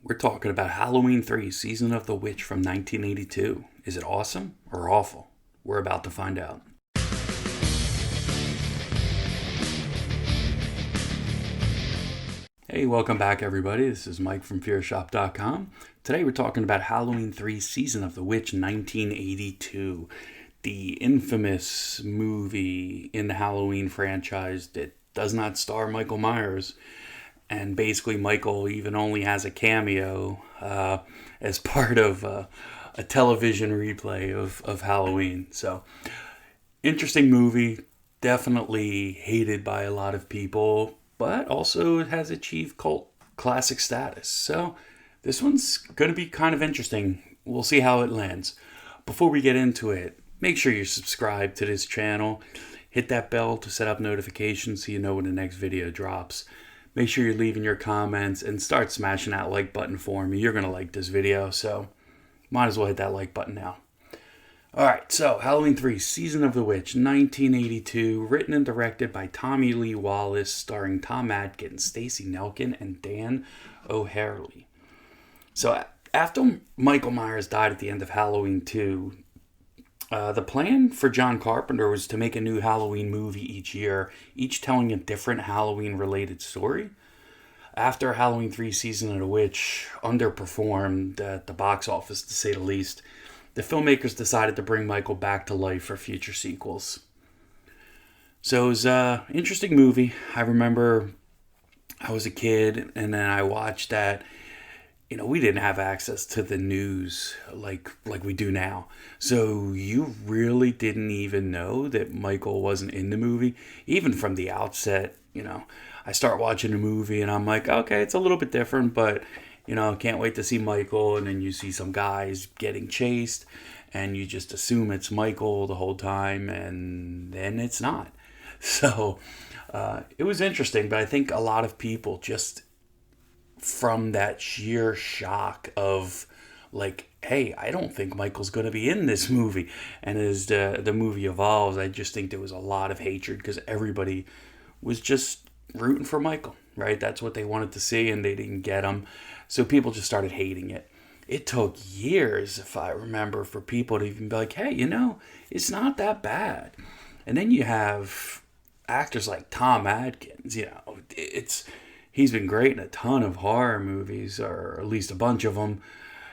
We're talking about Halloween 3 Season of the Witch from 1982. Is it awesome or awful? We're about to find out. Hey, welcome back, everybody. This is Mike from FearShop.com. Today we're talking about Halloween 3 Season of the Witch 1982. The infamous movie in the Halloween franchise that does not star Michael Myers. And basically, Michael even only has a cameo as part of a television replay of Halloween. So, interesting movie. Definitely hated by a lot of people, but also has achieved cult classic status. So, this one's going to be kind of interesting. We'll see how it lands. Before we get into it, make sure you're subscribed to this channel. Hit that bell to set up notifications so you know when the next video drops. Make sure you're leaving your comments and start smashing that like button for me. You're going to like this video, so might as well hit that like button now. Alright, so Halloween 3, Season of the Witch, 1982, written and directed by Tommy Lee Wallace, starring Tom Atkins, Stacey Nelkin, and Dan O'Harely. So after Michael Myers died at the end of Halloween 2, the plan for John Carpenter was to make a new Halloween movie each year, each telling a different Halloween-related story. After Halloween 3 Season of the Witch underperformed at the box office, to say the least, the filmmakers decided to bring Michael back to life for future sequels. So it was an interesting movie. I remember I was a kid, and then I watched that. You know, we didn't have access to the news like we do now. So you really didn't even know that Michael wasn't in the movie. Even from the outset, I start watching the movie and I'm like, okay, it's a little bit different, but, can't wait to see Michael. And then you see some guys getting chased and you just assume it's Michael the whole time, and then it's not. So it was interesting, but I think a lot of people just, from that sheer shock of like, hey, I don't think Michael's going to be in this movie. And as the movie evolves, I just think there was a lot of hatred because everybody was just rooting for Michael, right? That's what they wanted to see, and they didn't get him. So people just started hating it. It took years, if I remember, for people to even be like, hey, it's not that bad. And then you have actors like Tom Atkins, he's been great in a ton of horror movies, or at least a bunch of them.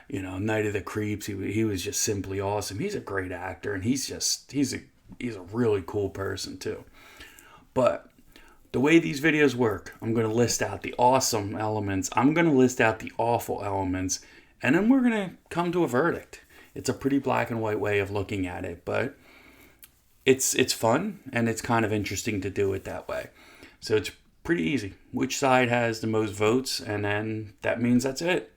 Night of the Creeps, he was just simply awesome. He's a great actor, and he's a really cool person too. But the way these videos work, I'm going to list out the awesome elements, I'm going to list out the awful elements, and then we're going to come to a verdict. It's a pretty black and white way of looking at it, but it's fun, and it's kind of interesting to do it that way. So it's pretty easy. Which side has the most votes, and then that means that's it.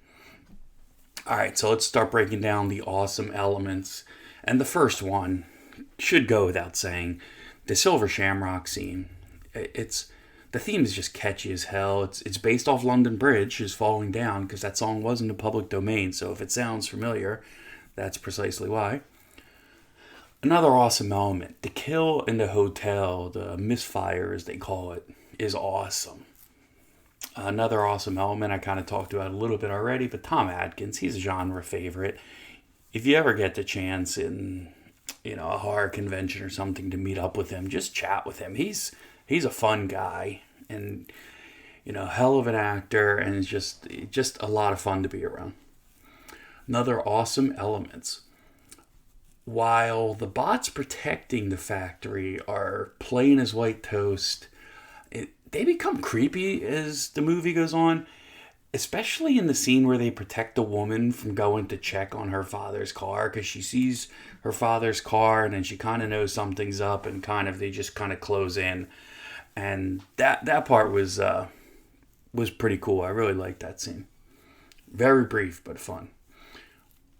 Alright, so let's start breaking down the awesome elements. And the first one should go without saying, the Silver Shamrock scene. The theme is just catchy as hell. It's based off London Bridge is falling down, because that song was in the public domain, so if it sounds familiar, that's precisely why. Another awesome element, the kill in the hotel, the misfire as they call it, is awesome. Another awesome element I kind of talked about a little bit already, but Tom Atkins, he's a genre favorite. If you ever get the chance in a horror convention or something to meet up with him, just chat with him. He's a fun guy, and hell of an actor, and it's just a lot of fun to be around. Another awesome elements. While the bots protecting the factory are plain as white toast, they become creepy as the movie goes on, especially in the scene where they protect the woman from going to check on her father's car, because she sees her father's car and then she kind of knows something's up, and they just kind of close in. And that part was pretty cool. I really liked that scene. Very brief, but fun.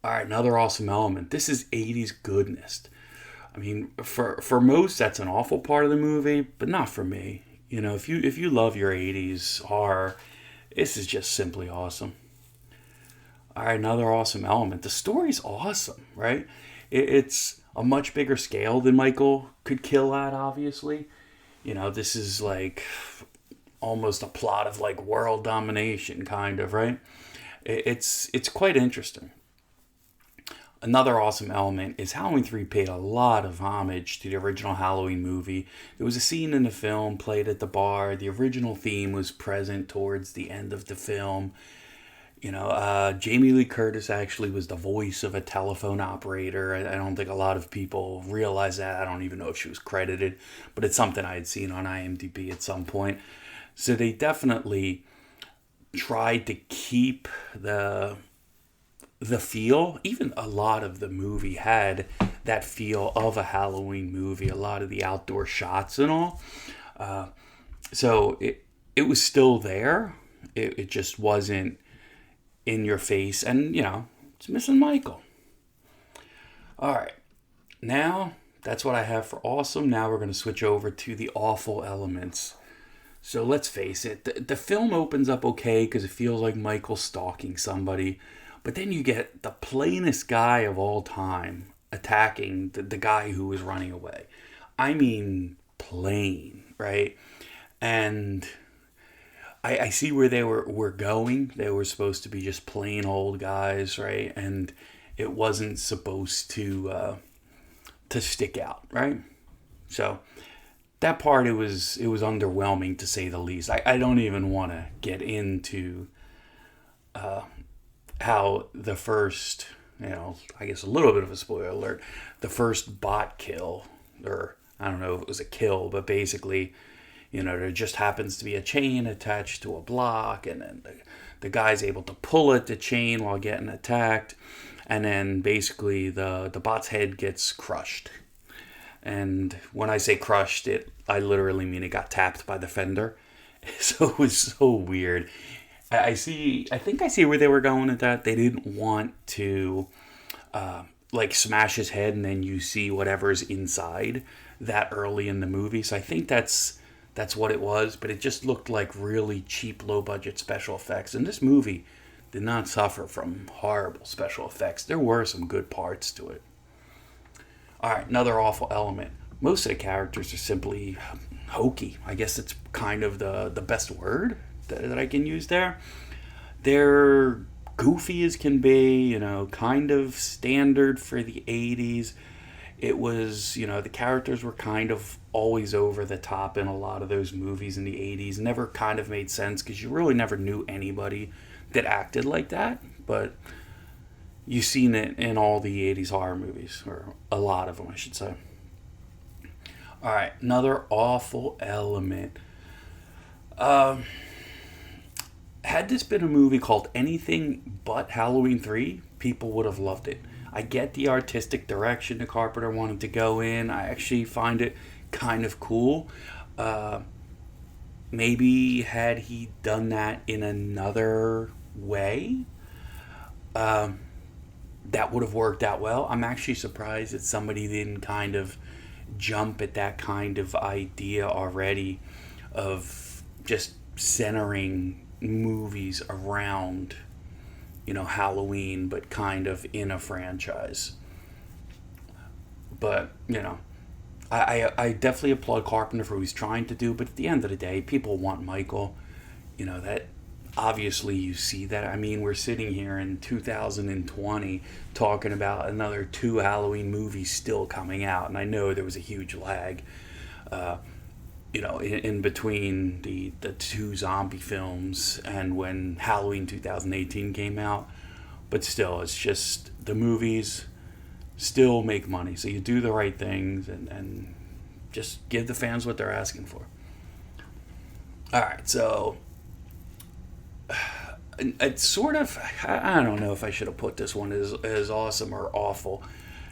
All right, another awesome element. This is 80s goodness. I mean, for most, that's an awful part of the movie, but not for me. If you love your 80s horror, this is just simply awesome. All right, another awesome element. The story's awesome, right? It's a much bigger scale than Michael could kill at, obviously. This is like almost a plot of like world domination, kind of, right? It's quite interesting. Another awesome element is Halloween 3 paid a lot of homage to the original Halloween movie. There was a scene in the film played at the bar. The original theme was present towards the end of the film. Jamie Lee Curtis actually was the voice of a telephone operator. I don't think a lot of people realize that. I don't even know if she was credited, but it's something I had seen on IMDb at some point. So they definitely tried to keep the feel. Even a lot of the movie had that feel of a Halloween movie. A lot of the outdoor shots and all. So it was still there. It just wasn't in your face, and it's missing Michael. All right, now that's what I have for awesome. Now we're going to switch over to the awful elements. So let's face it, the film opens up okay because it feels like Michael's stalking somebody, but then you get the plainest guy of all time attacking the guy who was running away. I mean, plain, right? And I see where they were going. They were supposed to be just plain old guys, right? And it wasn't supposed to stick out, right? So that part, it was underwhelming to say the least. I don't even want to get into how the first, I guess a little bit of a spoiler alert, the first bot kill, or I don't know if it was a kill, but basically, there just happens to be a chain attached to a block, and then the guy's able to pull at the chain while getting attacked, and then basically the bot's head gets crushed. And when I say crushed, I literally mean it got tapped by the fender. So it was so weird. I think I see where they were going with that. They didn't want to smash his head and then you see whatever's inside that early in the movie. So I think that's what it was, but it just looked like really cheap, low-budget special effects. And this movie did not suffer from horrible special effects. There were some good parts to it. All right, another awful element. Most of the characters are simply hokey. I guess it's kind of the best word that I can use there. They're goofy as can be, kind of standard for the 80s. It was, the characters were kind of always over the top in a lot of those movies in the 80s. Never kind of made sense because you really never knew anybody that acted like that. But you've seen it in all the 80s horror movies, or a lot of them, I should say. All right, another awful element. Had this been a movie called anything but Halloween 3, people would have loved it. I get the artistic direction the Carpenter wanted to go in. I actually find it kind of cool. Maybe had he done that in another way, that would have worked out well. I'm actually surprised that somebody didn't kind of jump at that kind of idea already of just centering movies around Halloween, but kind of in a franchise. But, I definitely applaud Carpenter for what he's trying to do, but at the end of the day, people want Michael. That obviously you see that. I mean, we're sitting here in 2020 talking about another 2 Halloween movies still coming out, and I know there was a huge lag, in between the 2 zombie films and when Halloween 2018 came out. But still, it's just the movies still make money. So you do the right things and just give the fans what they're asking for. All right, so it's sort of, I don't know if I should have put this one as awesome or awful.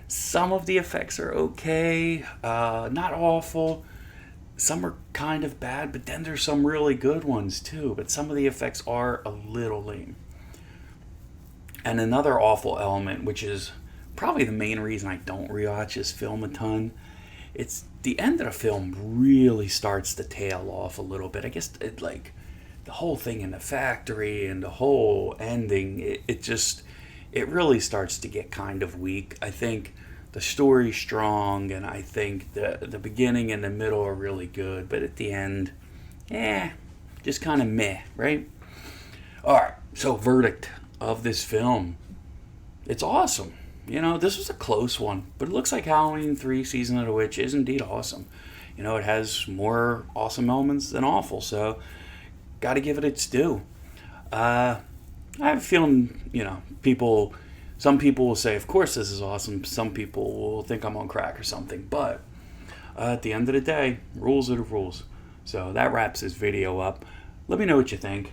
Some of the effects are okay, not awful. Some are kind of bad, but then there's some really good ones too. But some of the effects are a little lame. And another awful element, which is probably the main reason I don't rewatch this film a ton, it's the end of the film really starts to tail off a little bit. I guess the whole thing in the factory and the whole ending, it really starts to get kind of weak. I think the story's strong, and I think the beginning and the middle are really good, but at the end, just kind of meh, right? All right, so verdict of this film. It's awesome. You know, this was a close one, but it looks like Halloween 3 Season of the Witch is indeed awesome. You know, it has more awesome elements than awful, so got to give it its due. I have a feeling, you know, some people will say, of course this is awesome. Some people will think I'm on crack or something, but at the end of the day, rules are the rules. So that wraps this video up. Let me know what you think.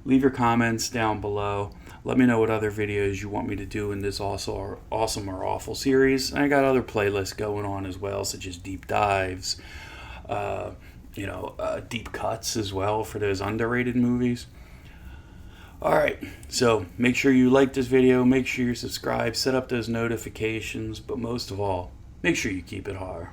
Leave your comments down below. Let me know what other videos you want me to do in this awesome or awful series. And I got other playlists going on as well, such as deep dives, deep cuts as well for those underrated movies. Alright, so make sure you like this video, make sure you subscribe, set up those notifications, but most of all, make sure you keep it horror.